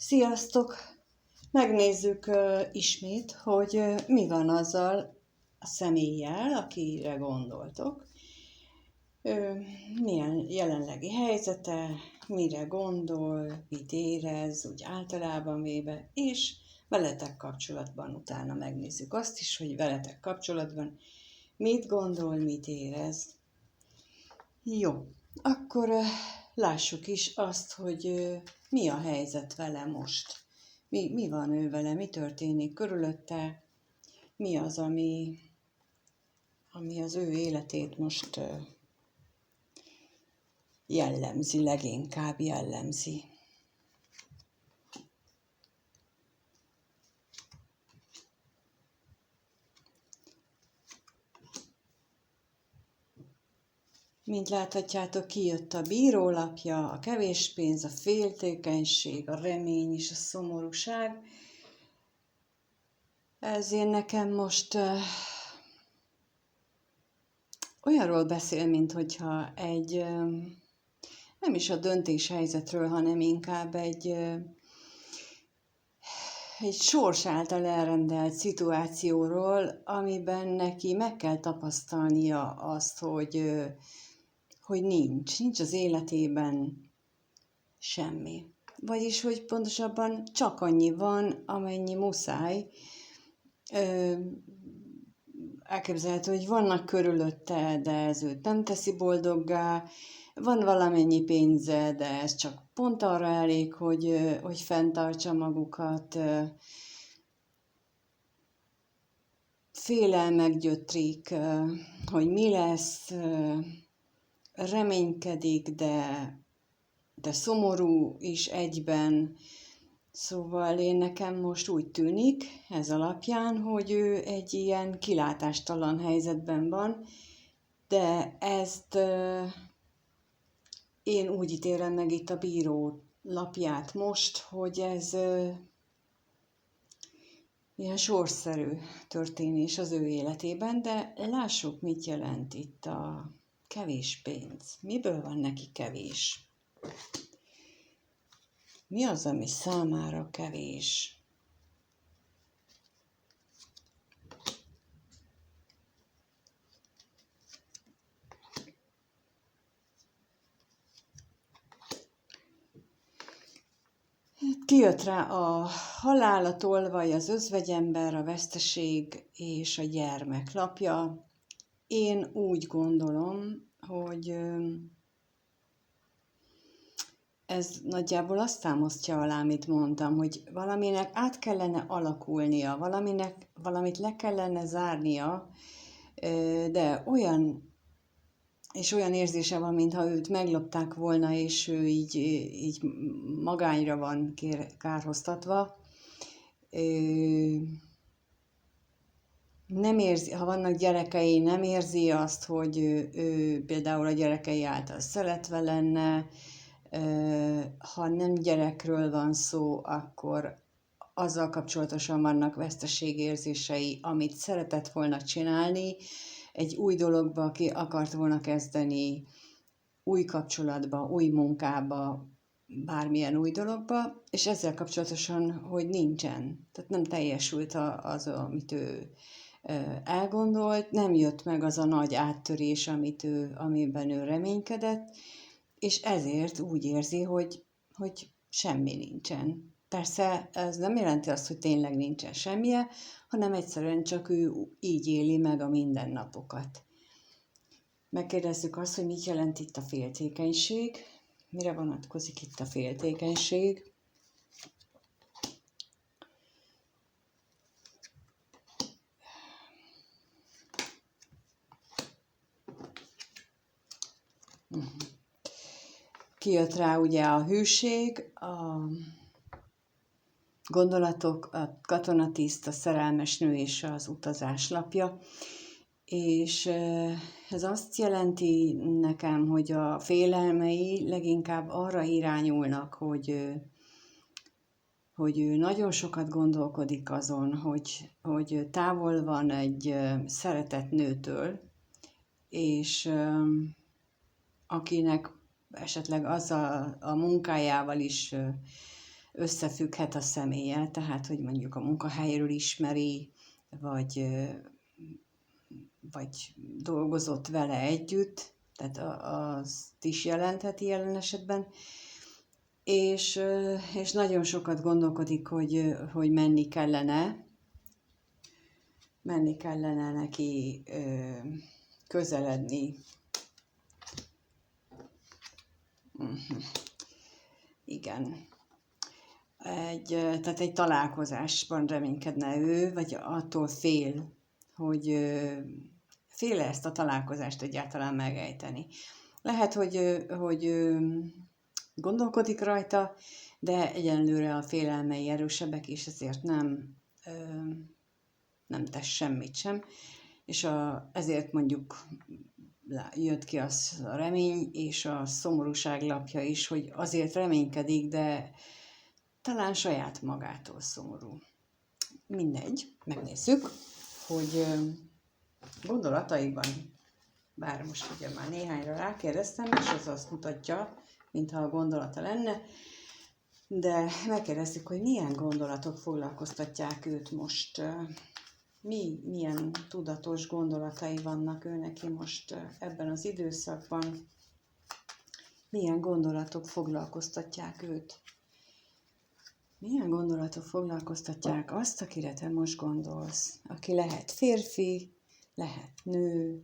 Sziasztok! Megnézzük ismét, hogy mi van azzal a személlyel, akire gondoltok. Milyen jelenlegi helyzete, mire gondol, mit érez, úgy általában véve, és veletek kapcsolatban utána megnézzük azt is, hogy veletek kapcsolatban mit gondol, mit érez. Jó, akkor lássuk is azt, hogy mi a helyzet vele most. Mi van ő vele, mi történik körülötte, mi az, ami az ő életét most jellemzi, leginkább jellemzi. Mint láthatjátok, kijött a bírólapja, a kevés pénz, a féltékenység, a remény és a szomorúság. Ezért nekem most olyanról beszél, minthogyha egy, nem is a döntéshelyzetről, hanem inkább egy sors által elrendelt szituációról, amiben neki meg kell tapasztalnia azt, hogy nincs az életében semmi. Vagyis, hogy pontosabban csak annyi van, amennyi muszáj. Elképzelhető, hogy vannak körülötte, de ez őt nem teszi boldoggá, van valamennyi pénze, de ez csak pont arra elég, hogy fenntartsa magukat. Félelmek gyötrik, hogy mi lesz, reménykedik, de szomorú is egyben. Szóval nekem most úgy tűnik ez alapján, hogy ő egy ilyen kilátástalan helyzetben van, de ezt én úgy ítélem meg itt a bíró lapját most, hogy ez ilyen sorszerű történés az ő életében, de lássuk, mit jelent itt a kevés pénz. Miből van neki kevés? Mi az, ami számára kevés? Kijött rá a halál, a tolvaj, az özvegyember, a veszteség és a gyermek lapja. Én úgy gondolom, hogy ez nagyjából azt támasztja alá, amit mondtam, hogy valaminek át kellene alakulnia, valamit le kellene zárnia, de olyan érzése van, mintha őt meglopták volna, és ő így magányra van kárhoztatva. Nem érzi, ha vannak gyerekei, nem érzi azt, hogy ő például a gyerekei által szeretve lenne. Ha nem gyerekről van szó, akkor azzal kapcsolatosan vannak veszteségérzései, amit szeretett volna csinálni, egy új dologba ki akart volna kezdeni, új kapcsolatba, új munkába, bármilyen új dologba, és ezzel kapcsolatosan, hogy nincsen. Tehát nem teljesült az, amit ő elgondolt, nem jött meg az a nagy áttörés, amiben ő reménykedett, és ezért úgy érzi, hogy semmi nincsen. Persze ez nem jelenti azt, hogy tényleg nincsen semmije, hanem egyszerűen csak ő így éli meg a mindennapokat. Megkérdezzük azt, hogy mit jelent itt a féltékenység, mire vonatkozik itt a féltékenység. Kijött rá ugye a hűség, a gondolatok, a katonatiszt, a szerelmes nő és az utazás lapja. És ez azt jelenti nekem, hogy a félelmei leginkább arra irányulnak, hogy ő nagyon sokat gondolkodik azon, hogy távol van egy szeretett nőtől, és akinek esetleg az a munkájával is összefügghet a személlyel, tehát hogy mondjuk a munkahelyről ismeri, vagy dolgozott vele együtt, tehát azt is jelentheti jelen esetben, és nagyon sokat gondolkodik, hogy menni kellene neki közeledni. Igen. Tehát egy találkozásban reménykedne ő, vagy attól fél, hogy fél ezt a találkozást egyáltalán megejteni. Lehet, hogy gondolkodik rajta, de egyenlőre a félelmei erősebbek, és ezért nem tesz semmit sem. És ezért mondjuk jött ki az a remény, és a szomorúság lapja is, hogy azért reménykedik, de talán saját magától szomorú. Mindegy, megnézzük, hogy gondolataiban, bár most ugye már néhányra rákérdeztem, és az azt mutatja, mintha a gondolata lenne, de megkérdeztük, hogy milyen gondolatok foglalkoztatják őt most, milyen tudatos gondolatai vannak ő neki most ebben az időszakban, milyen gondolatok foglalkoztatják őt. Milyen gondolatok foglalkoztatják azt, akire te most gondolsz, aki lehet férfi, lehet nő,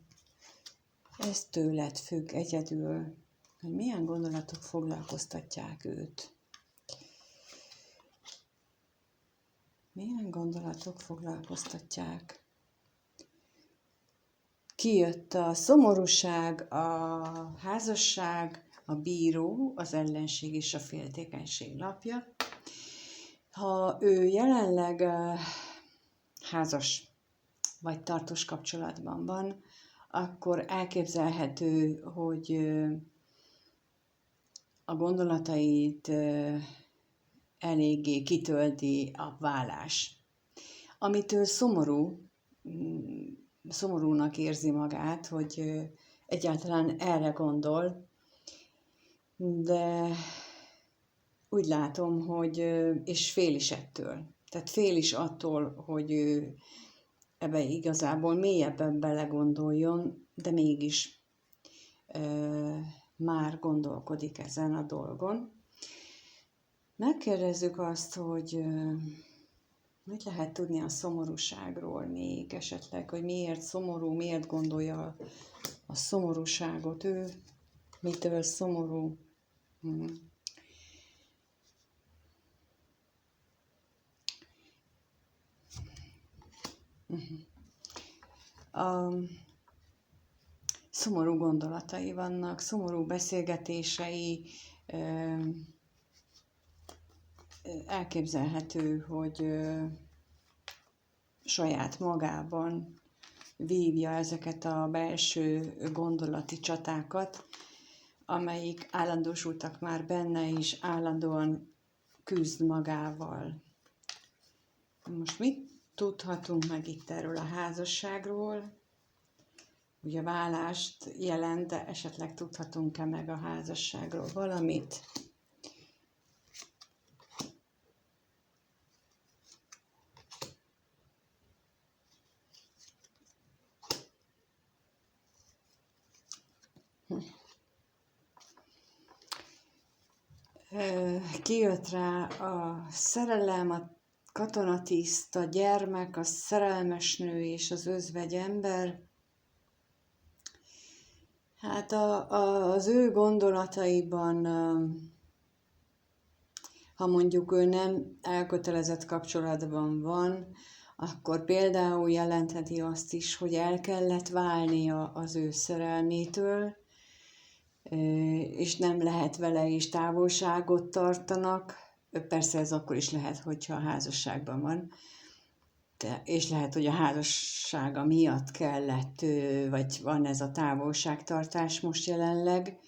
ez tőled függ egyedül, hogy milyen gondolatok foglalkoztatják őt. Milyen gondolatok foglalkoztatják? Kijött a szomorúság, a házasság, a bíró, az ellenség és a féltékenység lapja. Ha ő jelenleg házas vagy tartós kapcsolatban van, akkor elképzelhető, hogy a gondolatait eléggé kitölti a válás. Amitől szomorúnak érzi magát, hogy egyáltalán erre gondol, de úgy látom, hogy és fél is ettől. Tehát fél is attól, hogy ő ebbe igazából mélyebben belegondoljon, de mégis már gondolkodik ezen a dolgon. Megkérdezzük azt, hogy mit lehet tudni a szomorúságról még esetleg, hogy miért szomorú, miért gondolja a szomorúságot ő, mitől szomorú. Szomorú gondolatai vannak, szomorú beszélgetései, elképzelhető, hogy saját magában vívja ezeket a belső gondolati csatákat, amelyik állandósultak már benne, és állandóan küzd magával. Most mit tudhatunk meg itt erről a házasságról? Ugye válást jelent, de esetleg tudhatunk-e meg a házasságról valamit? Kijött rá a szerelem, a katonatiszt, a gyermek, a szerelmes nő és az özvegy ember. Hát az ő gondolataiban, ha mondjuk ő nem elkötelezett kapcsolatban van, akkor például jelentheti azt is, hogy el kellett válnia az ő szerelmétől, és nem lehet vele is távolságot tartanak. Persze ez akkor is lehet, hogyha a házasságban van, és lehet, hogy a házassága miatt kellett, vagy van ez a távolságtartás most jelenleg,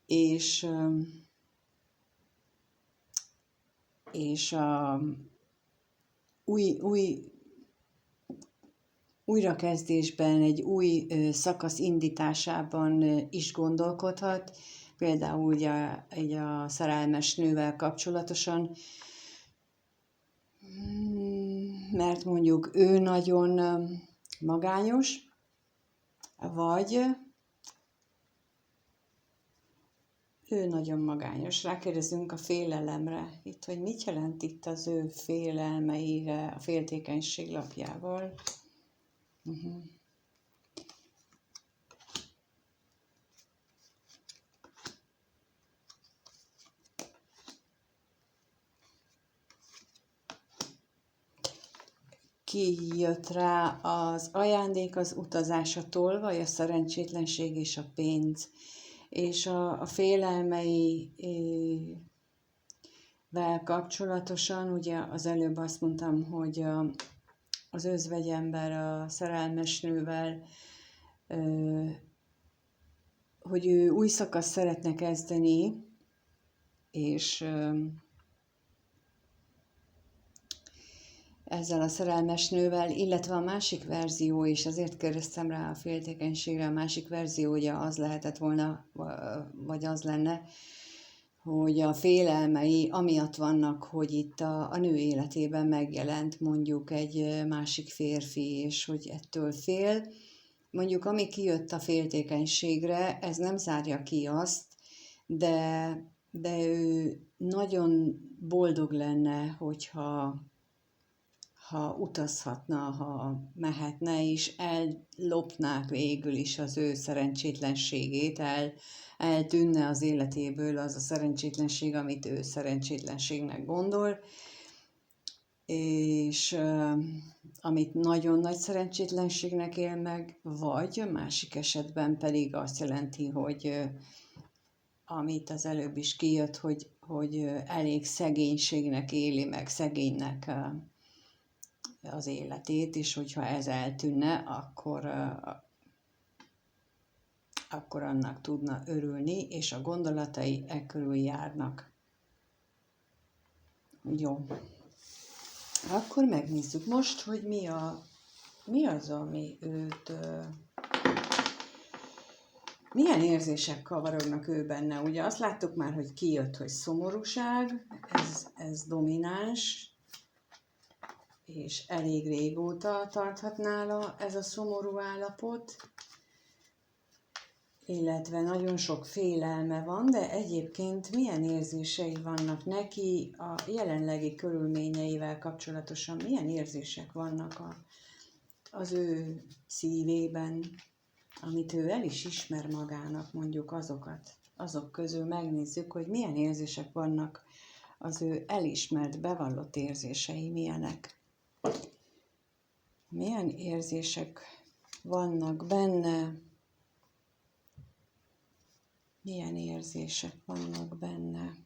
és a újrakezdésben, egy új szakasz indításában is gondolkodhat, például ugye így a szerelmes nővel kapcsolatosan, mert mondjuk ő nagyon magányos, vagy ő nagyon magányos. Rákérdezünk a félelemre, itt, hogy mit jelent itt az ő félelmeire, a féltékenység lapjával. Ki jött rá az ajándék, az utazás, a tolvaj, a szerencsétlenség és a pénz. És a félelmeivel kapcsolatosan, ugye az előbb azt mondtam, hogy az özvegyember a szerelmes nővel, hogy ő új szakaszt szeretne kezdeni, és ezzel a szerelmes nővel, illetve a másik verzió, és azért kérdeztem rá a féltékenységre, a másik verziója az lehetett volna, vagy az lenne, hogy a félelmei amiatt vannak, hogy itt a nő életében megjelent mondjuk egy másik férfi, és hogy ettől fél. Mondjuk ami kijött a féltékenységre, ez nem zárja ki azt, de ő nagyon boldog lenne, hogyha utazhatna, ha mehetne, és ellopnák végül is az ő szerencsétlenségét, eltűnne az életéből az a szerencsétlenség, amit ő szerencsétlenségnek gondol, és amit nagyon nagy szerencsétlenségnek él meg, vagy másik esetben pedig azt jelenti, hogy amit az előbb is kijött, hogy elég szegénységnek éli meg, szegénynek az életét, és hogyha ez eltűnne, akkor annak tudna örülni, és a gondolatai körül járnak. Jó. Akkor megnézzük most, hogy mi az, ami őt... milyen érzések kavarognak ő benne. Ugye azt láttuk már, hogy kijött, hogy szomorúság, ez domináns, és elég régóta tarthat nála ez a szomorú állapot, illetve nagyon sok félelme van, de egyébként milyen érzései vannak neki a jelenlegi körülményeivel kapcsolatosan, milyen érzések vannak az ő szívében, amit ő el is ismer magának, mondjuk azok közül megnézzük, hogy milyen érzések vannak az ő elismert, bevallott érzései milyenek. Milyen érzések vannak benne? Milyen érzések vannak benne?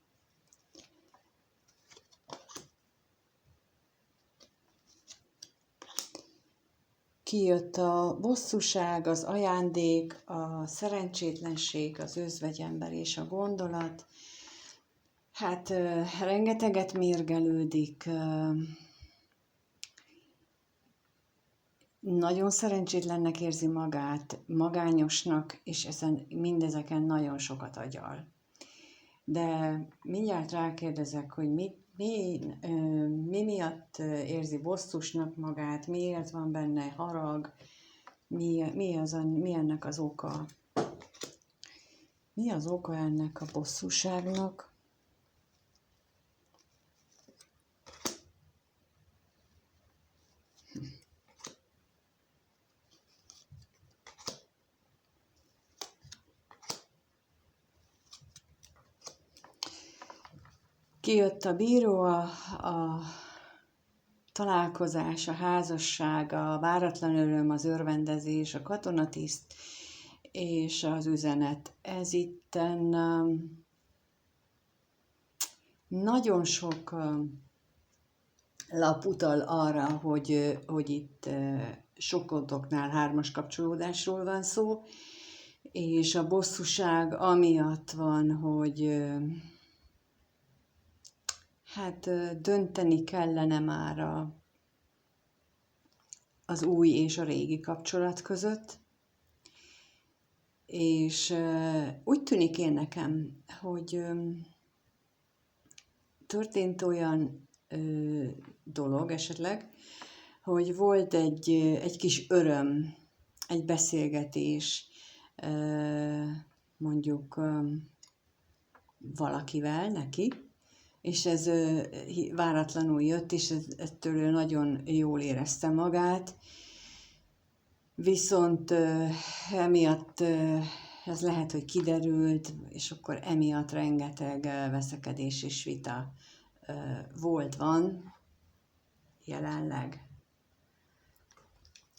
Kijött a bosszúság, az ajándék, a szerencsétlenség, az özvegyember és a gondolat. Hát rengeteget mérgelődik, nagyon szerencsétlennek érzi magát, magányosnak, és mindezeken nagyon sokat agyal. De mindjárt rákérdezek, hogy mi miatt érzi bosszusnak magát, miért van benne harag, mi ennek az oka. Mi az oka ennek a bosszúságnak? Kijött a bíró, a találkozás, a házasság, a váratlan öröm, az örvendezés, a katonatiszt és az üzenet. Ez itten nagyon sok lap utal arra, hogy itt sokodoknál hármas kapcsolódásról van szó, és a bosszúság amiatt van, hogy hát dönteni kellene már az új és a régi kapcsolat között, És úgy tűnik én nekem, hogy történt olyan dolog esetleg, hogy volt egy kis öröm, egy beszélgetés, mondjuk valakivel neki, és ez váratlanul jött, és ettől ő nagyon jól érezte magát, viszont emiatt ez lehet, hogy kiderült, és akkor emiatt rengeteg veszekedés és vita van jelenleg.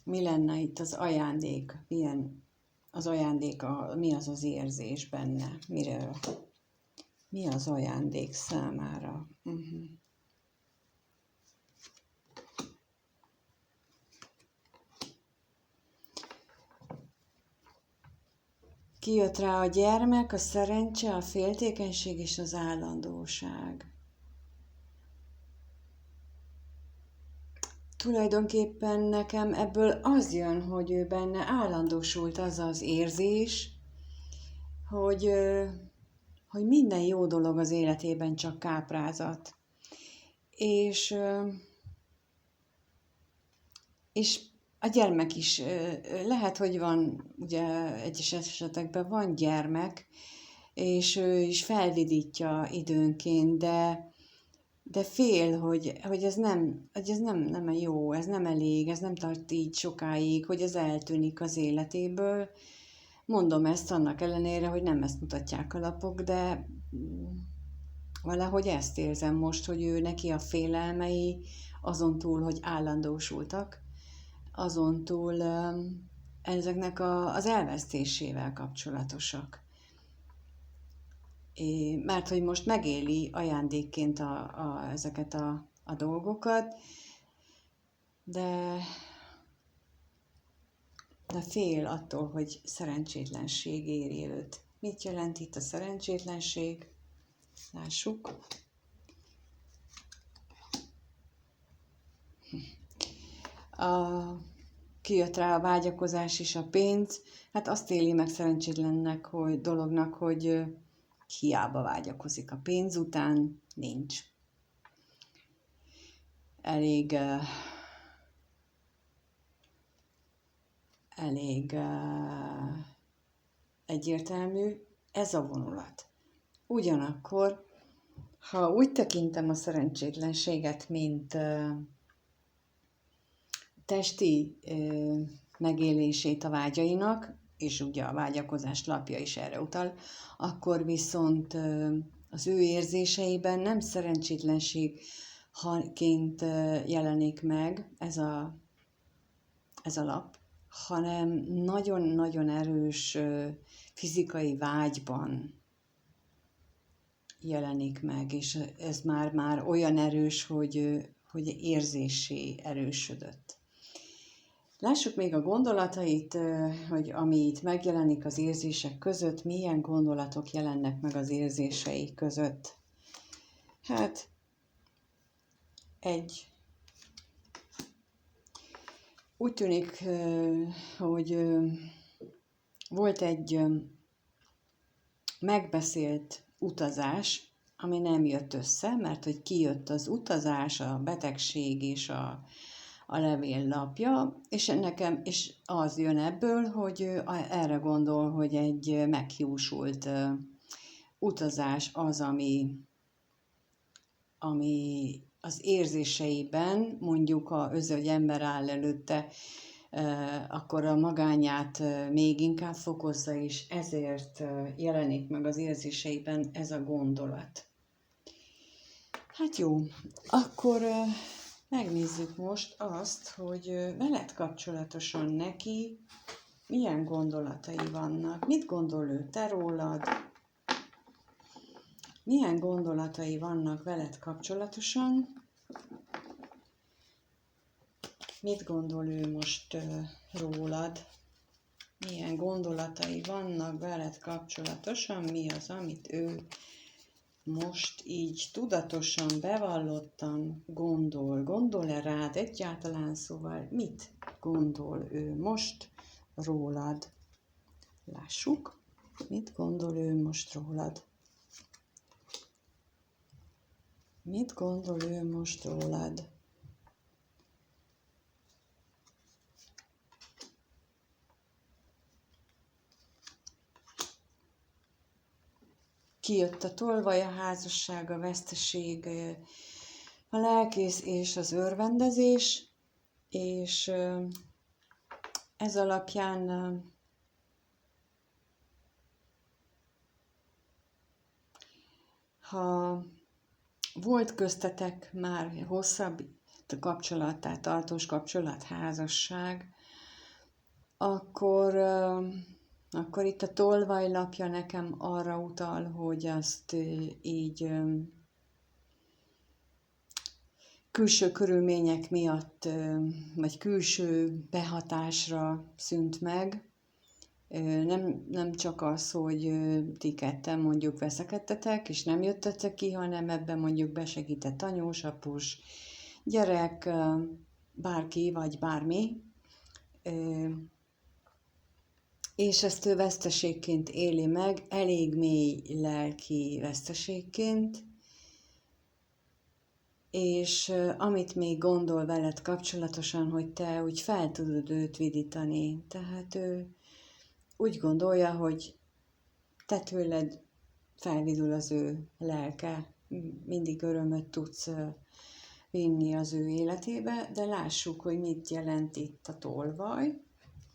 Mi lenne itt az ajándék? Milyen az ajándék, mi az az érzés benne? Miről? Mi az ajándék számára? Kijött rá a gyermek, a szerencse, a féltékenység és az állandóság. Tulajdonképpen nekem ebből az jön, hogy ő benne állandósult az az érzés, hogy minden jó dolog az életében csak káprázat. És a gyermek is, lehet, hogy van, ugye egyes esetekben van gyermek, és ő is felvidítja időnként, de fél, hogy ez nem jó, ez nem elég, ez nem tart így sokáig, hogy ez eltűnik az életéből. Mondom ezt annak ellenére, hogy nem ezt mutatják a lapok, de valahogy ezt érzem most, hogy ő neki a félelmei azon túl, hogy állandósultak, azon túl ezeknek az elvesztésével kapcsolatosak. Mert hogy most megéli ajándékként ezeket a dolgokat, de fél attól, hogy szerencsétlenség éri őt. Mit jelent itt a szerencsétlenség? Lássuk. Kijött rá a vágyakozás és a pénz. Hát azt éli meg szerencsétlennek, dolognak, hogy hiába vágyakozik a pénz után, nincs. Elég egyértelmű ez a vonulat. Ugyanakkor, ha úgy tekintem a szerencsétlenséget, mint testi megélését a vágyainak, és ugye a vágyakozás lapja is erre utal, akkor viszont az ő érzéseiben nem szerencsétlenségként jelenik meg ez a lap, hanem nagyon-nagyon erős fizikai vágyban jelenik meg, és ez már olyan erős, hogy érzéssé erősödött. Lássuk még a gondolatait, hogy ami itt megjelenik az érzések között, milyen gondolatok jelennek meg az érzései között. Hát, úgy tűnik, hogy volt egy megbeszélt utazás, ami nem jött össze, mert hogy kijött az utazás, a betegség és a levéllapja, és nekem is az jön ebből, hogy erre gondol, hogy egy meghiúsult utazás az, ami az érzéseiben, mondjuk hogy ember áll előtte, akkor a magányát még inkább fokozza, és ezért jelenik meg az érzéseiben ez a gondolat. Hát jó, akkor megnézzük most azt, hogy veled kapcsolatosan neki milyen gondolatai vannak. Mit gondol ő te rólad? Milyen gondolatai vannak veled kapcsolatosan? Mit gondol ő most rólad? Milyen gondolatai vannak veled kapcsolatosan? Mi az, amit ő most így tudatosan, bevallottan gondol? Gondol-e rád egyáltalán? Szóval mit gondol ő most rólad? Lássuk, mit gondol ő most rólad. Mit gondol ő most rólad? Kijött a tolvaj, a házasság, a veszteség, a lelkész és az örvendezés, és ez alapján ha volt köztetek már hosszabb kapcsolat, tehát tartós kapcsolat, házasság, akkor itt a tolvajlapja nekem arra utal, hogy azt így külső körülmények miatt, vagy külső behatásra szűnt meg. Nem csak az, hogy ti ketten mondjuk veszekedtetek, és nem jöttetek ki, hanem ebben mondjuk besegített anyós, apus, gyerek, bárki, vagy bármi. És ezt ő veszteségként éli meg, elég mély lelki veszteségként, és amit még gondol veled kapcsolatosan, hogy te úgy fel tudod őt vidítani. Tehát ő úgy gondolja, hogy te tőled felvidul az ő lelke, mindig örömöt tudsz vinni az ő életébe, de lássuk, hogy mit jelent itt a tolvaj.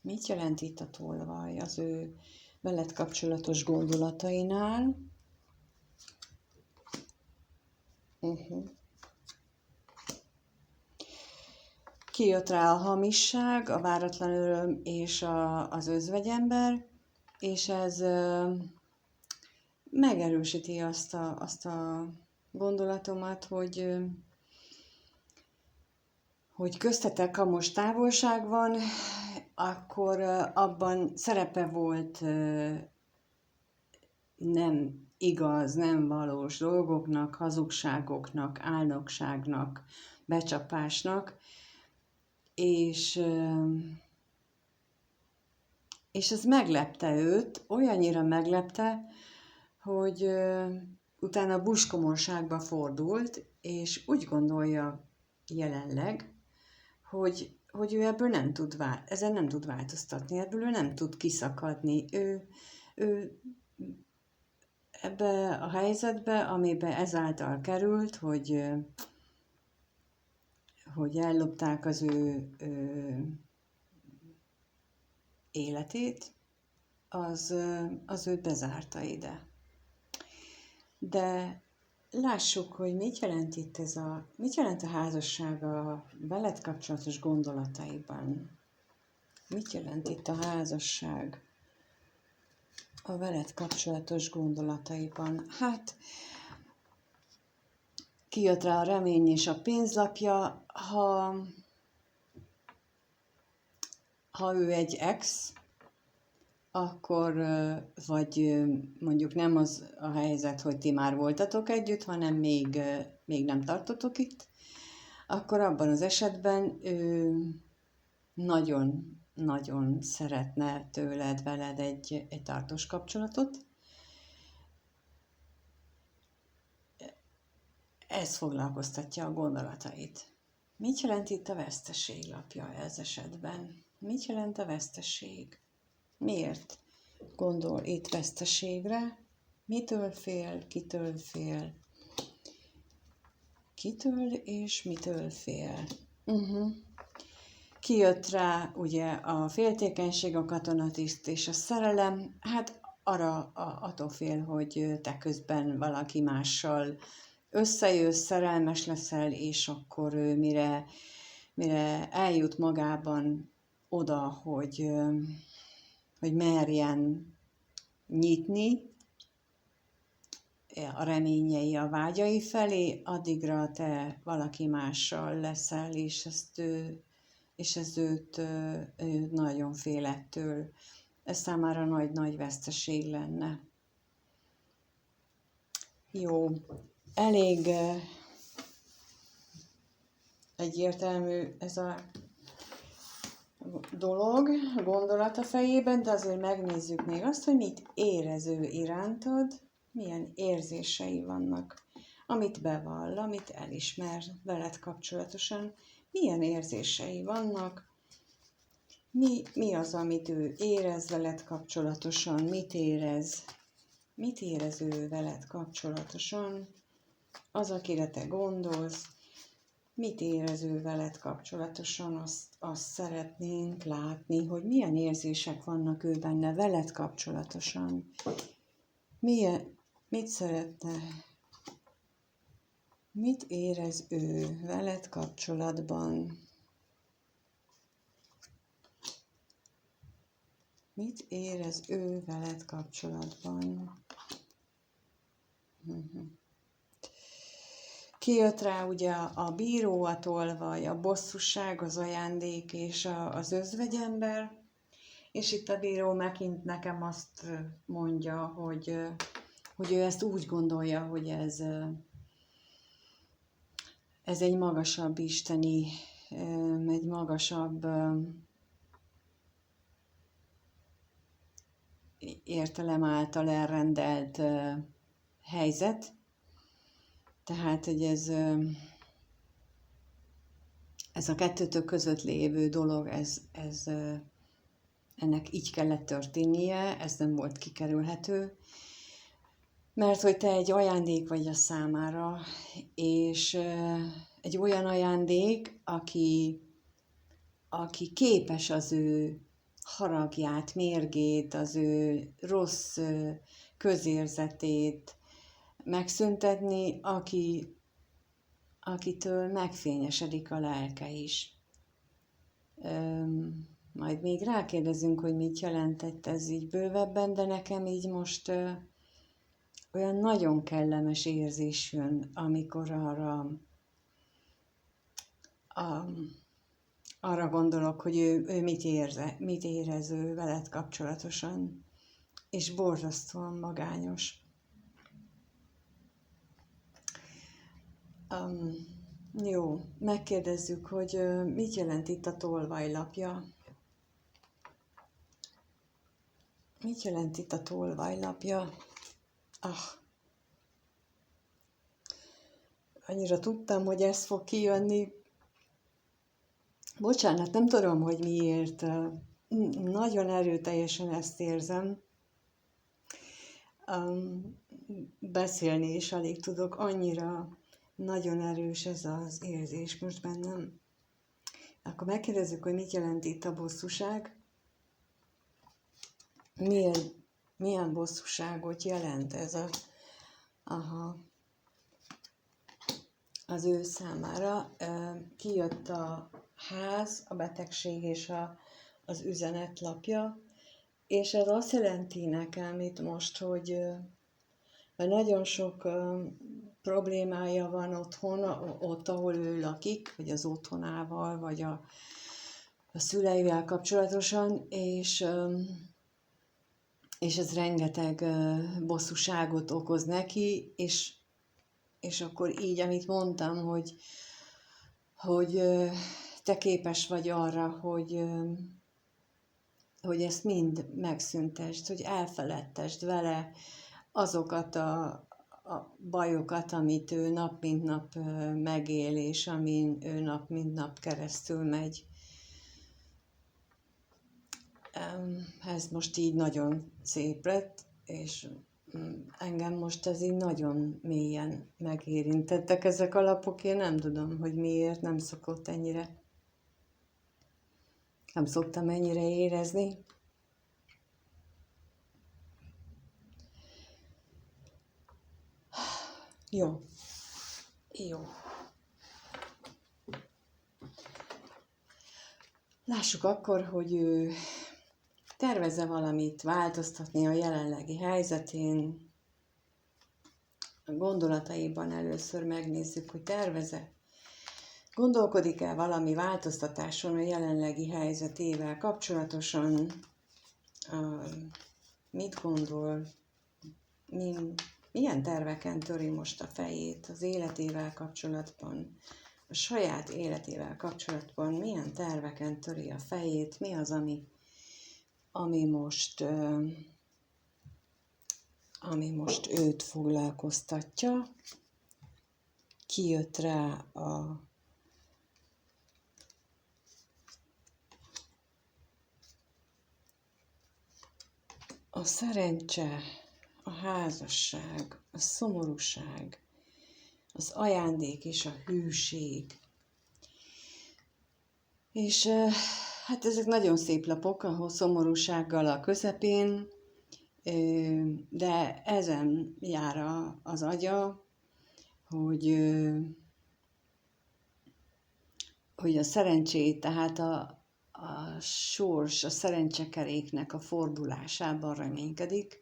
Mit jelent itt a tolvaj az ő veled kapcsolatos gondolatainál? Kijött rá a hamisság, a váratlan öröm és az özvegyember, és ez megerősíti azt a gondolatomat, hogy köztetek, ha most távolság van, akkor abban szerepe volt nem igaz, nem valós dolgoknak, hazugságoknak, álnokságnak, becsapásnak, és ez meglepte őt, olyannyira meglepte, hogy utána buskomorságba fordult, és úgy gondolja jelenleg, hogy ő ebből ezen nem tud változtatni, ebből ő nem tud kiszakadni. Ő ebbe a helyzetbe, amibe ezáltal került, hogy ellopták az ő életét, az őt bezárta ide. De lássuk, hogy mit jelent itt mit jelent a házasság a veled kapcsolatos gondolataiban. Mit jelent itt a házasság a veled kapcsolatos gondolataiban? Hát, kijött rá a remény és a pénzlapja, ha ő egy ex, akkor, vagy mondjuk nem az a helyzet, hogy ti már voltatok együtt, hanem még nem tartotok itt, akkor abban az esetben ő nagyon szeretne tőled, veled egy tartós kapcsolatot. Ez foglalkoztatja a gondolatait. Mit jelent itt a veszteség lapja ez esetben? Mit jelent a veszteség? Miért gondol itt veszteségre? Mitől fél, kitől fél? Kitől és mitől fél? Kijött rá ugye a féltékenység, a katonatiszt és a szerelem. Hát attól fél, hogy te közben valaki mással összejössz, szerelmes leszel, és akkor mire eljut magában oda, hogy merjen nyitni a reményei, a vágyai felé, addigra te valaki mással leszel, és ez őt nagyon fél ettől. Ez számára nagy veszteség lenne. Jó, elég egyértelmű ez a dolog, gondolat a fejében, de azért megnézzük még azt, hogy mit érez ő irántad, milyen érzései vannak, amit bevall, amit elismer veled kapcsolatosan, milyen érzései vannak, mi az, amit ő érez veled kapcsolatosan, mit érez ő veled kapcsolatosan, az, akire te gondolsz, mit érez ő veled kapcsolatosan, azt szeretnénk látni, hogy milyen érzések vannak ő benne veled kapcsolatosan. Mit szeretne, mit érez ő veled kapcsolatban? Mit érez ő veled kapcsolatban? Kijött rá ugye a bíró, a tolvaj, a bosszúság, az ajándék és az özvegyember, és itt a bíró megint nekem azt mondja, hogy ő ezt úgy gondolja, hogy ez egy magasabb isteni, egy magasabb értelem által elrendelt helyzet. Tehát, hogy ez a kettőtök között lévő dolog, ennek így kellett történnie, ez nem volt kikerülhető, mert hogy te egy ajándék vagy a számára, és egy olyan ajándék, aki képes az ő haragját, mérgét, az ő rossz közérzetét megszüntetni, akitől megfényesedik a lelke is. Majd még rákérdezünk, hogy mit jelentett ez így bővebben, de nekem így most olyan nagyon kellemes érzés jön, amikor arra gondolok, hogy ő mit érez ő veled kapcsolatosan, és borzasztóan magányos. Jó, megkérdezzük, hogy mit jelent itt a tolvajlapja. Mit jelent itt a tolvajlapja? Annyira tudtam, hogy ez fog kijönni. Bocsánat, nem tudom, hogy miért. Nagyon erőteljesen ezt érzem. Beszélni is alig tudok, annyira nagyon erős ez az érzés most bennem. Akkor megkérdezzük, hogy mit jelent itt a bosszúság. Milyen bosszúságot jelent ez az ő számára? Kijött a ház, a betegség és az üzenetlapja, és ez azt jelenti nekem itt most, hogy nagyon sok problémája van otthon, ott, ahol ő lakik, vagy az otthonával, vagy a szüleivel kapcsolatosan, és ez rengeteg bosszúságot okoz neki, és akkor így, amit mondtam, hogy te képes vagy arra, hogy ezt mind megszüntesd, hogy elfeledtesd vele azokat a bajokat, amit ő nap mint nap megél, és amin ő nap mint nap keresztül megy. Ez most így nagyon szép lett, és engem most ez így nagyon mélyen megérintettek ezek a lapok. Én nem tudom, hogy miért nem szokott ennyire. Nem szoktam ennyire érezni. Jó. Lássuk akkor, hogy ő tervez-e valamit változtatni a jelenlegi helyzetén. A gondolataiban először megnézzük, hogy tervez-e. Gondolkodik-e valami változtatáson a jelenlegi helyzetével kapcsolatosan? Mit gondol? Milyen terveken töri most a fejét az életével kapcsolatban? a saját életével kapcsolatban milyen terveken töri a fejét, mi az, ami most őt foglalkoztatja. Kijött rá a szerencse, a házasság, a szomorúság, az ajándék és a hűség. És hát ezek nagyon szép lapok, a szomorúsággal a közepén, de ezen jár az agya, hogy a szerencsét, tehát a sors, a szerencsekeréknek a fordulásában reménykedik,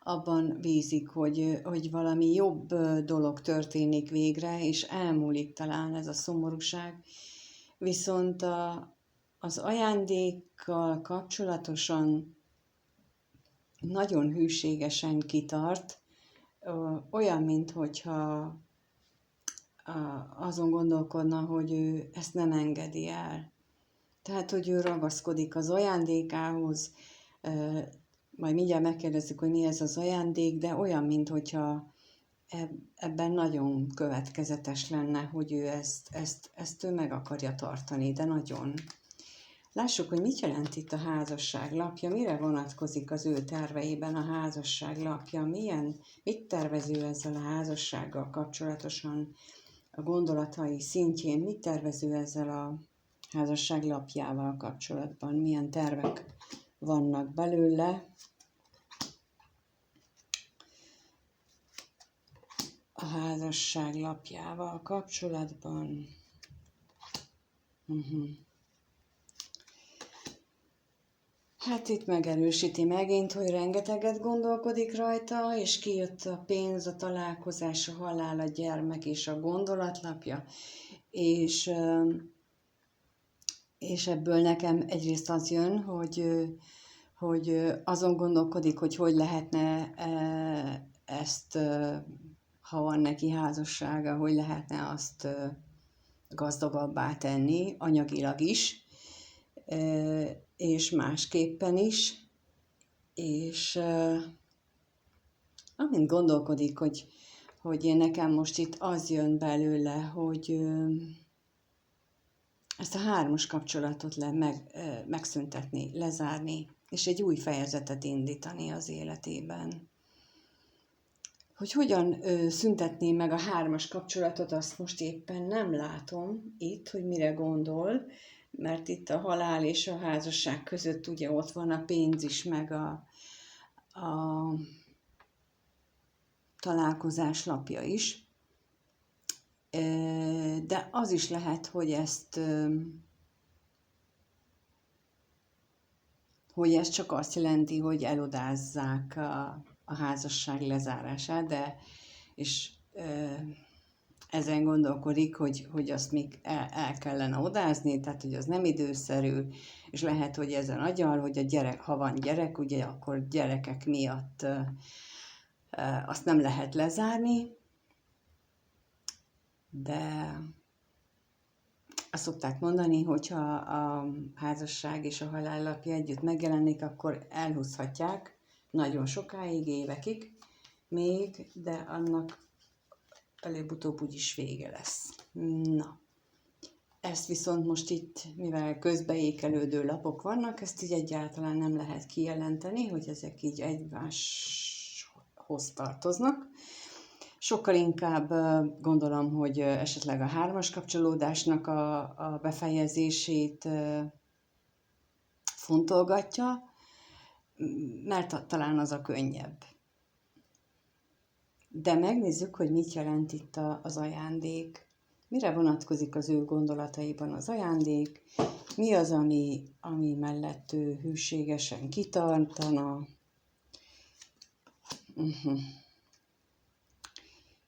abban bízik, hogy valami jobb dolog történik végre, és elmúlik talán ez a szomorúság. Viszont az ajándékkal kapcsolatosan nagyon hűségesen kitart, olyan, minthogyha azon gondolkodna, hogy ő ezt nem engedi el. Tehát, hogy ő ragaszkodik az ajándékához, majd mindjárt megkérdezzük, hogy mi ez az ajándék, de olyan, minthogyha ebben nagyon következetes lenne, hogy ő ezt ő meg akarja tartani, de nagyon. Lássuk, hogy mit jelent itt a házasság lapja, mire vonatkozik az ő terveiben a házasság lapja, mit tervező ezzel a házassággal kapcsolatosan, a gondolatai szintjén, mit tervező ezzel a házasság lapjával kapcsolatban, milyen tervek vannak belőle. A házasság lapjával kapcsolatban. Hát itt megerősíti megint, hogy rengeteget gondolkodik rajta, és kijött a pénz, a találkozás, a halál, a gyermek és a gondolatlapja. És ebből nekem egyrészt az jön, hogy azon gondolkodik, hogy lehetne ezt, ha van neki házassága, hogy lehetne azt gazdagabbá tenni, anyagilag is, és másképpen is, és amint gondolkodik, hogy én nekem most itt az jön belőle, hogy ezt a 3-as kapcsolatot megszüntetni, lezárni, és egy új fejezetet indítani az életében. Hogy hogyan szüntetné meg a 3-as kapcsolatot, azt most éppen nem látom itt, hogy mire gondol, mert itt a halál és a házasság között ugye ott van a pénz is, meg a találkozás lapja is. De az is lehet, hogy ez csak azt jelenti, hogy elodázzák a házasság lezárását, és ezen gondolkodik, hogy azt még el kellene odázni, tehát hogy az nem időszerű, és lehet, hogy ezen agyal, hogy a gyerek, ha van gyerek, ugye akkor gyerekek miatt azt nem lehet lezárni, de azt szokták mondani, hogyha a házasság és a halál lapja együtt megjelenik, akkor elhúzhatják nagyon sokáig, évekig még, de annak előbb-utóbb úgyis vége lesz. Na, ezt viszont most itt, mivel közbeékelődő lapok vannak, ezt így egyáltalán nem lehet kijelenteni, hogy ezek így egymáshoz tartoznak. Sokkal inkább gondolom, hogy esetleg a 3-as kapcsolódásnak a befejezését fontolgatja, mert talán az a könnyebb. De megnézzük, hogy mit jelent itt az ajándék. Mire vonatkozik az ő gondolataiban az ajándék, mi az, ami mellett ő hűségesen kitartana.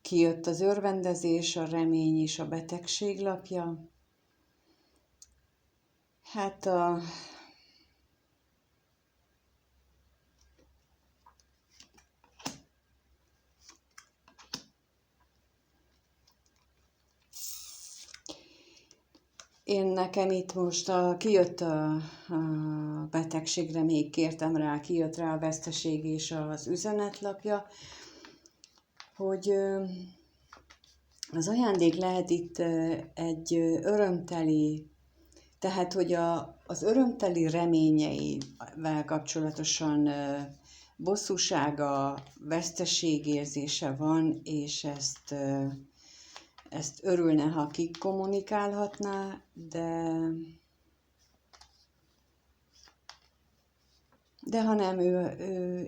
Kijött az örvendezés, a remény és a betegség lapja. Hát Én nekem itt most kijött a betegségre, még kértem rá, kijött rá a veszteség és az üzenetlapja, hogy az ajándék lehet itt egy örömteli, tehát hogy az örömteli reményeivel kapcsolatosan bosszúsága, veszteségérzése van, és ezt örülne, ha kikommunikálhatná, de ha nem, ő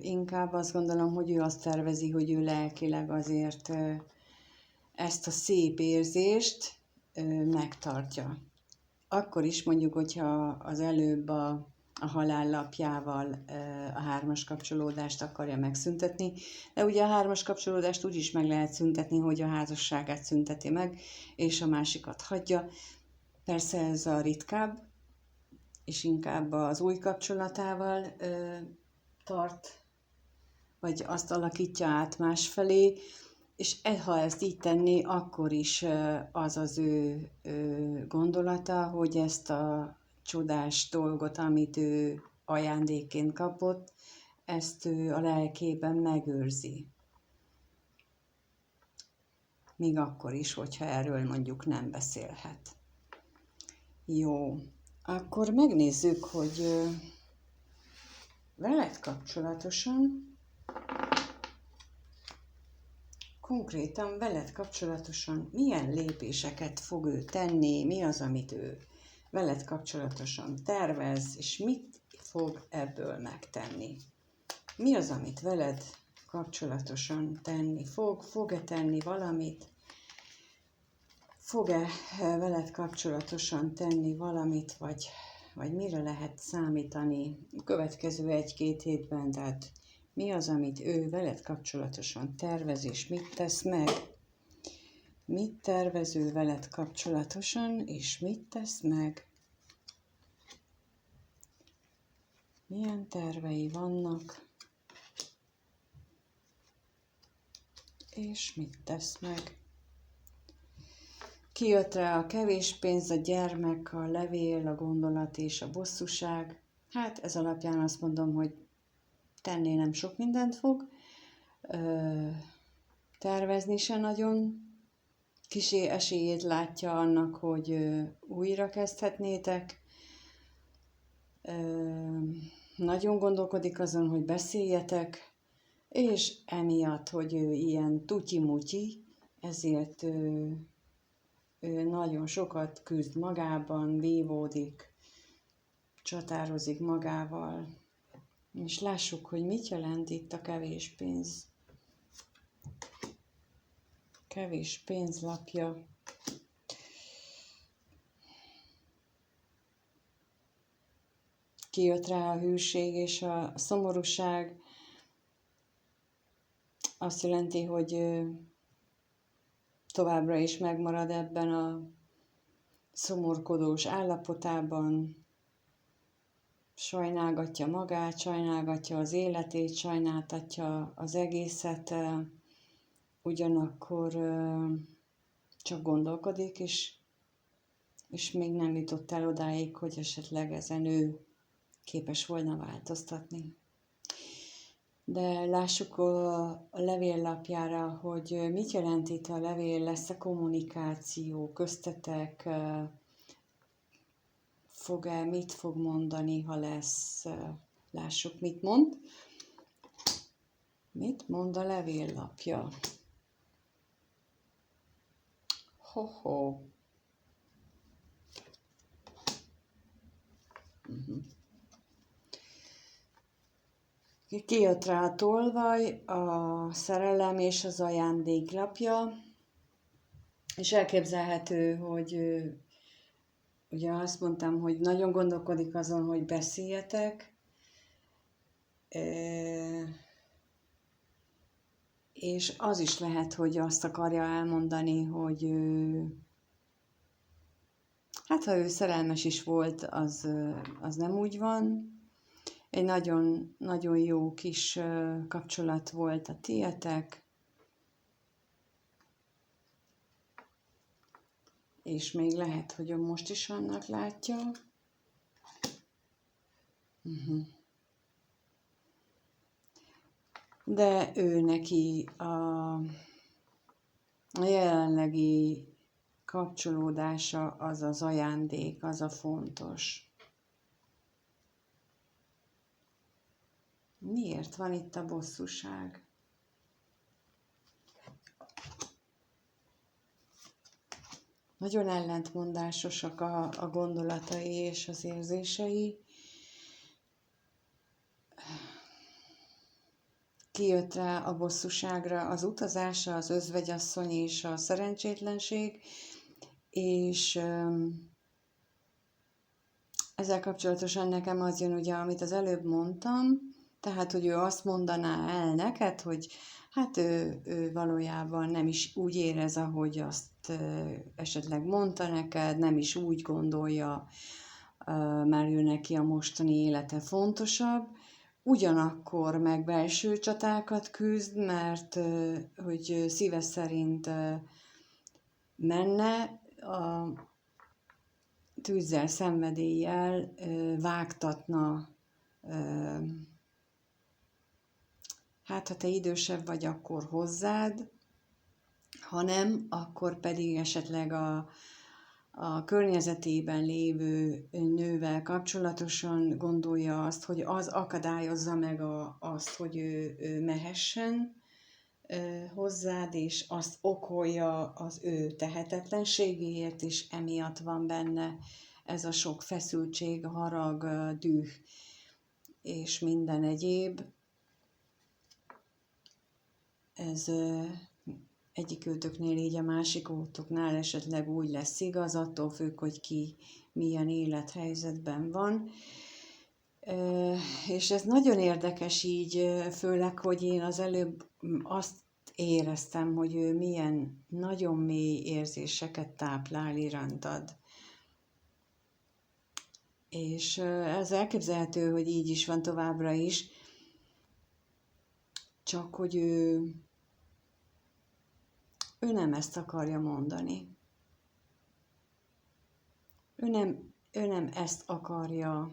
inkább azt gondolom, hogy ő azt tervezi, hogy ő lelkileg azért ezt a szép érzést megtartja. Akkor is mondjuk, hogyha az előbb a halállapjával a hármas kapcsolódást akarja megszüntetni, de ugye a hármas kapcsolódást úgy is meg lehet szüntetni, hogy a házasságát szünteti meg, és a másikat hagyja. Persze ez a ritkább, és inkább az új kapcsolatával tart, vagy azt alakítja át másfelé, és ha ezt így tenné, akkor is az az ő gondolata, hogy ezt a csodás dolgot, amit ő ajándékként kapott, ezt ő a lelkében megőrzi. Még akkor is, hogyha erről mondjuk nem beszélhet. Jó, akkor megnézzük, hogy veled kapcsolatosan, konkrétan veled kapcsolatosan milyen lépéseket fog ő tenni, mi az, amit ő veled kapcsolatosan tervez, és mit fog ebből megtenni. Mi az, amit veled kapcsolatosan tenni fog? Fog-e tenni valamit? Fog-e veled kapcsolatosan tenni valamit, vagy mire lehet számítani a következő 1-2 hétben? Tehát mi az, amit ő veled kapcsolatosan tervez, és mit tesz meg? Mit tervez ő veled kapcsolatosan, és mit tesz meg? Milyen tervei vannak, és mit tesz meg? Kijött rá a kevés pénz, a gyermek, a levél, a gondolat és a bosszúság. Hát ez alapján azt mondom, hogy tenni nem sok mindent fog, tervezni se nagyon. Kis esélyét látja annak, hogy újra kezdhetnétek. Nagyon gondolkodik azon, hogy beszéljetek, és emiatt, hogy ő ilyen tutyi-mutyi, ezért ő nagyon sokat küzd magában, vívódik, csatározik magával. És lássuk, hogy mit jelent itt a kevés pénz. Kevés pénzlapja. Kijött rá a hűség és a szomorúság. Azt jelenti, hogy továbbra is megmarad ebben a szomorkodós állapotában, sajnálgatja magát, sajnálgatja az életét, sajnáltatja az egészet, ugyanakkor csak gondolkodik, és még nem jutott el odáig, hogy esetleg ezen ő képes volna változtatni. De lássuk a levéllapjára, hogy mit jelent itt a levél, lesz-e kommunikáció köztetek, mit fog mondani, ha lesz, lássuk, mit mond. Mit mond a levéllapja? Ho-ho. Kijött rá a tolvaj, a szerelem és az ajándéklapja, és elképzelhető, hogy ugye azt mondtam, hogy nagyon gondolkodik azon, hogy beszéljetek, és az is lehet, hogy azt akarja elmondani, hogy hát ha ő szerelmes is volt, az nem úgy van. Egy nagyon, nagyon jó kis kapcsolat volt a tietek. és még lehet, hogy ő most is annak látja. De ő neki a jelenlegi kapcsolódása az az ajándék, az a fontos. Miért van itt a bosszúság? Nagyon ellentmondásosak a gondolatai és az érzései. Kijött rá a bosszúságra az utazása, az özvegyasszony és a szerencsétlenség, és ezzel kapcsolatosan nekem az jön ugye, amit az előbb mondtam, tehát, hogy ő azt mondaná el neked, hogy hát ő valójában nem is úgy érez, ahogy azt esetleg mondta neked, nem is úgy gondolja, mert ő neki a mostani élete fontosabb, ugyanakkor meg belső csatákat küzd, mert hogy szíve szerint menne a tűzzel, szenvedéllyel vágtatna, hát ha te idősebb vagy, akkor hozzád, ha nem, akkor pedig esetleg a környezetében lévő nővel kapcsolatosan gondolja azt, hogy az akadályozza meg azt, hogy ő mehessen hozzád, és azt okolja az ő tehetetlenségéért, és emiatt van benne ez a sok feszültség, harag, düh és minden egyéb. Ez egyik őtöknél így, a másik őtöknál esetleg úgy lesz igaz, attól függ, hogy ki milyen élethelyzetben van. És ez nagyon érdekes így, főleg, hogy én az előbb azt éreztem, hogy ő milyen nagyon mély érzéseket táplál irántad. És ez elképzelhető, hogy így is van továbbra is, csak hogy ő nem ezt akarja mondani. Ő nem ezt akarja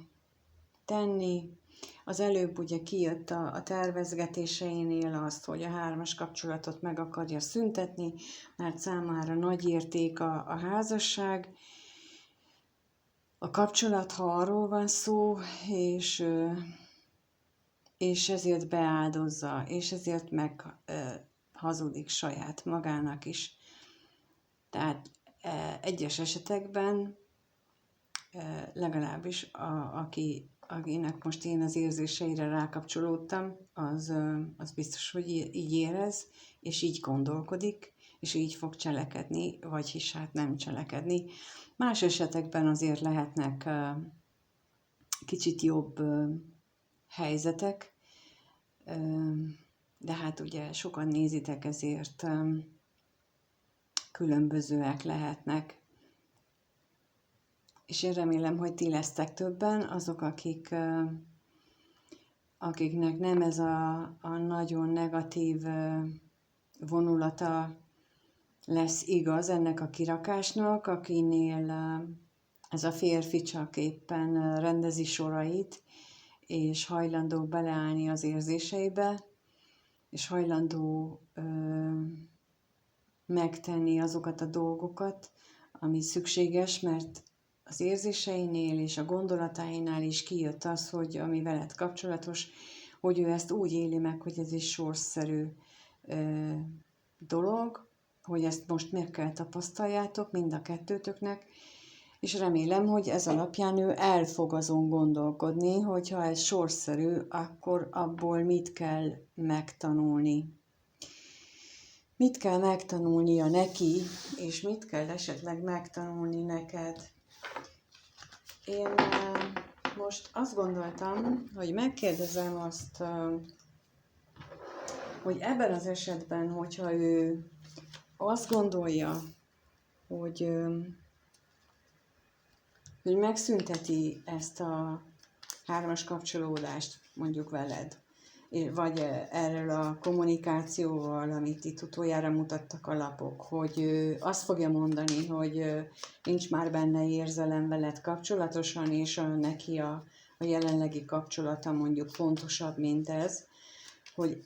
tenni. Az előbb ugye kijött a tervezgetéseinél azt, hogy a 3-as kapcsolatot meg akarja szüntetni, mert számára nagy érték a házasság. A kapcsolat, ha arról van szó, és ezért beáldozza, és ezért hazudik saját magának is. Tehát egyes esetekben legalábbis akinek most én az érzéseire rákapcsolódtam, az biztos, hogy így érez, és így gondolkodik, és így fog cselekedni, vagyis hát nem cselekedni. Más esetekben azért lehetnek kicsit jobb helyzetek, de hát ugye sokan nézitek, ezért különbözőek lehetnek. És én remélem, hogy ti lesztek többen, azok, akiknek nem ez a nagyon negatív vonulata lesz igaz ennek a kirakásnak, akinél ez a férfi csak éppen rendezi sorait, és hajlandó beleállni az érzéseibe, és hajlandó megtenni azokat a dolgokat, ami szükséges, mert az érzéseinél és a gondolatainál is kijött az, hogy ami veled kapcsolatos, hogy ő ezt úgy éli meg, hogy ez egy sorsszerű dolog, hogy ezt most meg kell tapasztaljátok mind a kettőtöknek, és remélem, hogy ez alapján ő el fog azon gondolkodni, hogyha ez sorsszerű, akkor abból mit kell megtanulni. Mit kell megtanulnia neki, és mit kell esetleg megtanulni neked. Én most azt gondoltam, hogy megkérdezem azt, hogy ebben az esetben, hogyha ő azt gondolja, hogy megszünteti ezt a 3-as kapcsolódást mondjuk veled, vagy erről a kommunikációval, amit itt utoljára mutattak a lapok, hogy azt fogja mondani, hogy nincs már benne érzelem veled kapcsolatosan, és neki a jelenlegi kapcsolata mondjuk fontosabb, mint ez, hogy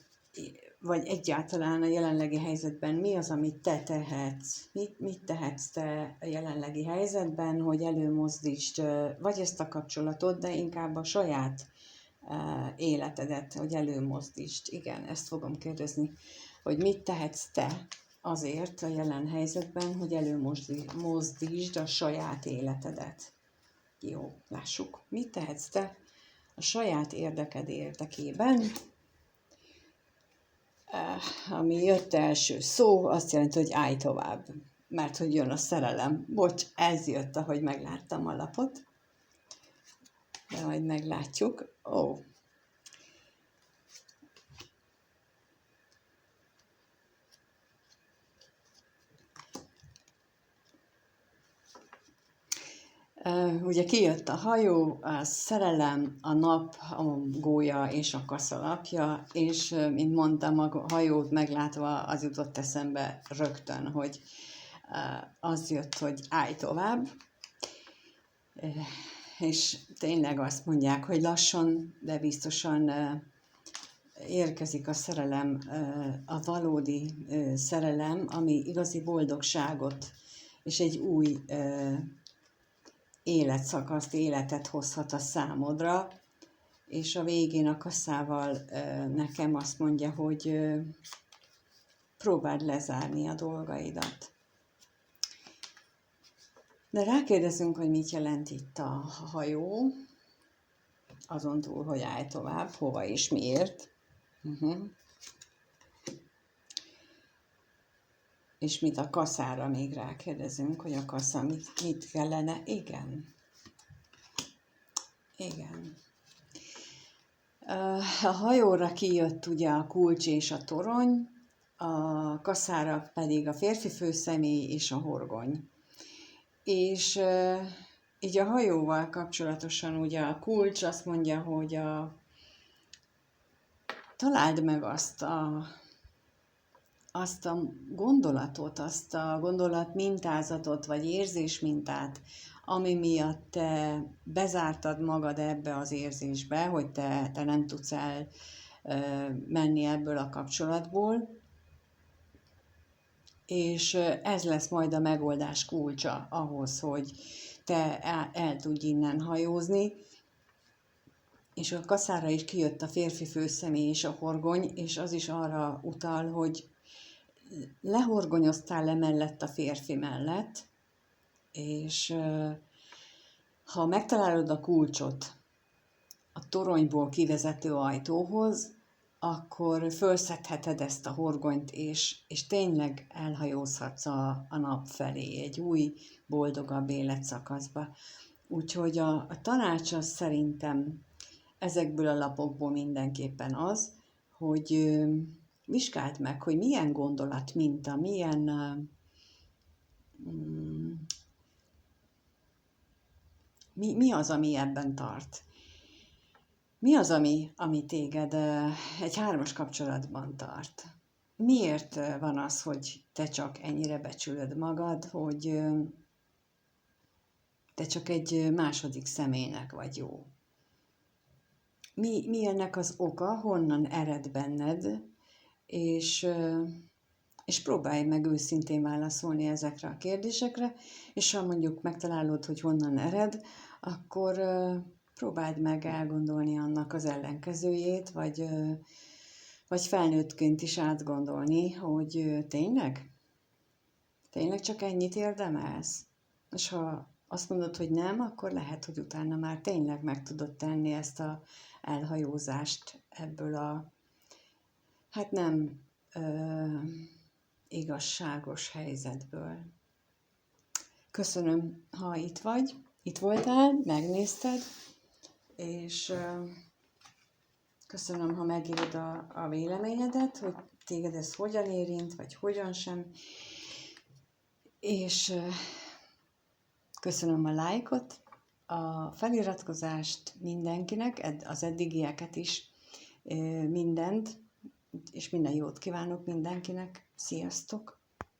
vagy egyáltalán a jelenlegi helyzetben mi az, amit te tehetsz, mit tehetsz te a jelenlegi helyzetben, hogy előmozdítsd vagy ezt a kapcsolatot, de inkább a saját életedet, hogy előmozdítsd. Igen, ezt fogom kérdezni, hogy mit tehetsz te azért a jelen helyzetben, hogy előmozdítsd a saját életedet. Jó, lássuk, mit tehetsz te a saját érdeked érdekében. Ami jött első szó, azt jelenti, hogy állj tovább, mert hogy jön a szerelem. Bocs, ez jött, ahogy megláttam a lapot, de majd meglátjuk. Ó. Ugye kijött a hajó, a szerelem, a nap, a gólya és a kaszalapja, és mint mondtam, a hajót meglátva az jutott eszembe rögtön, hogy az jött, hogy állj tovább, és tényleg azt mondják, hogy lassan, de biztosan érkezik a szerelem, a valódi szerelem, ami igazi boldogságot és egy új életszakaszt, életet hozhat a számodra, és a végén a kasszával nekem azt mondja, hogy próbáld lezárni a dolgaidat. De rákérdezünk, hogy mit jelent itt a hajó, azon túl, hogy állj tovább, hova és miért. És mit a kaszára még rákérdezünk, hogy a kassa mit kellene. Igen. A hajóra kijött ugye a kulcs és a torony, a kaszára pedig a férfi főszemély és a horgony. És így a hajóval kapcsolatosan ugye a kulcs azt mondja, hogy találd meg azt a gondolatot, azt a gondolat mintázatot, vagy érzés mintát, ami miatt te bezártad magad ebbe az érzésbe, hogy te nem tudsz menni ebből a kapcsolatból, és ez lesz majd a megoldás kulcsa ahhoz, hogy te el tudj innen hajózni, és a kaszára is kijött a férfi főszemély és a horgony, és az is arra utal, hogy lehorgonyoztál le mellett a férfi mellett, és ha megtalálod a kulcsot a toronyból kivezető ajtóhoz, akkor fölszedheted ezt a horgonyt, és tényleg elhajózhatsz a nap felé, egy új, boldogabb életszakaszba. Úgyhogy a tanács az szerintem ezekből a lapokból mindenképpen az, hogy vizsgáld meg, hogy milyen gondolat minta, mi az, ami ebben tart. Mi az, ami téged egy hármas kapcsolatban tart? Miért van az, hogy te csak ennyire becsülöd magad, hogy te csak egy második személynek vagy jó? Mi ennek az oka, honnan ered benned, és próbálj meg őszintén válaszolni ezekre a kérdésekre, és ha mondjuk megtalálod, hogy honnan ered, akkor próbáld meg elgondolni annak az ellenkezőjét, vagy felnőttként is átgondolni, hogy tényleg csak ennyit érdemelsz? És ha azt mondod, hogy nem, akkor lehet, hogy utána már tényleg meg tudod tenni ezt a elhajózást ebből a, hát nem igazságos helyzetből. Köszönöm, ha itt voltál, megnézted, és köszönöm, ha megírod a véleményedet, hogy téged ez hogyan érint, vagy hogyan sem, és köszönöm a lájkot, a feliratkozást mindenkinek, az eddigieket is, mindent, és minden jót kívánok mindenkinek. Sziasztok!